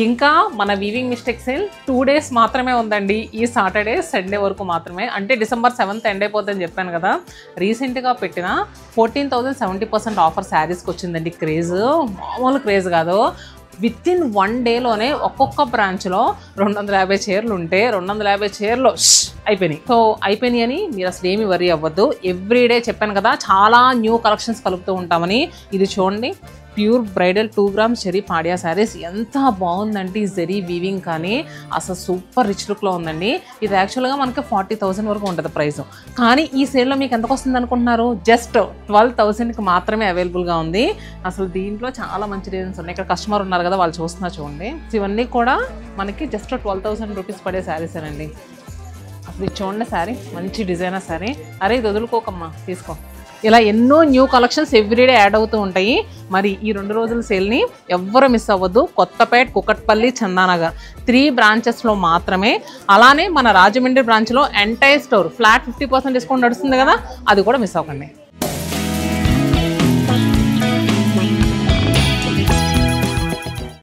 ఇంకా మన weaving mistake sale 2 days మాత్రమే ఉందండి. ఈ సాటర్డే సండే వరకు మాత్రమే. అంటే డిసెంబర్ 7th ఎండ్ అయిపోతుందని చెప్పాను కదా. రీసెంట్గా పెట్టిన 14,070% ఆఫర్ శారీస్కి వచ్చిందండి. క్రేజ్ మామూలు క్రేజ్ కాదు. వితిన్ 1 dayలోనే ఒక్కొక్క బ్రాంచ్లో 250 చీరలు ఉంటే 250 చీరలు అయిపోయినాయి. సో అయిపోయినాయి అని మీరు అసలు ఏమి వరీ అవ్వద్దు. ఎవ్రీడే చెప్పాను కదా చాలా న్యూ కలెక్షన్స్ కలుపుతూ ఉంటామని. ఇది చూడండి, ప్యూర్ బ్రైడల్ 2 grams జరీ పాడియా శారీస్ ఎంత బాగుందంటే ఈ జరీ వీవింగ్ కానీ అసలు సూపర్ రిచ్ లుక్లో ఉందండి. ఇది యాక్చువల్గా మనకి 40,000 వరకు ఉంటుంది ప్రైస్. కానీ ఈ సేల్లో మీకు ఎంతకు వస్తుంది అనుకుంటున్నారు? జస్ట్ 12,000కి మాత్రమే అవైలబుల్గా ఉంది. అసలు దీంట్లో చాలా మంచి డిజైన్స్ ఉన్నాయి. ఇక్కడ కస్టమర్ ఉన్నారు కదా, వాళ్ళు చూస్తున్నారు చూడండి. ఇవన్నీ కూడా మనకి జస్ట్ 12,000 రూపీస్ పడే శారీసేనండి. అసలు ఇది చూడండి శారీ, మంచి డిజైనర్ శారీ. అరే ఇది వదులుకోకమ్మా, తీసుకో. ఇలా ఎన్నో న్యూ కలెక్షన్స్ ఎవ్రీడే యాడ్ అవుతూ ఉంటాయి. మరి ఈ 2 రోజుల సేల్ని ఎవ్వరు మిస్ అవ్వద్దు. కొత్తపేట్, కుకట్పల్లి, చందానగర్ 3 బ్రాంచెస్లో మాత్రమే. అలానే మన రాజమండ్రి బ్రాంచ్లో ఎంటైర్ స్టోర్ ఫ్లాట్ 50% డిస్కౌంట్ నడుస్తుంది కదా, అది కూడా మిస్ అవ్వకండి.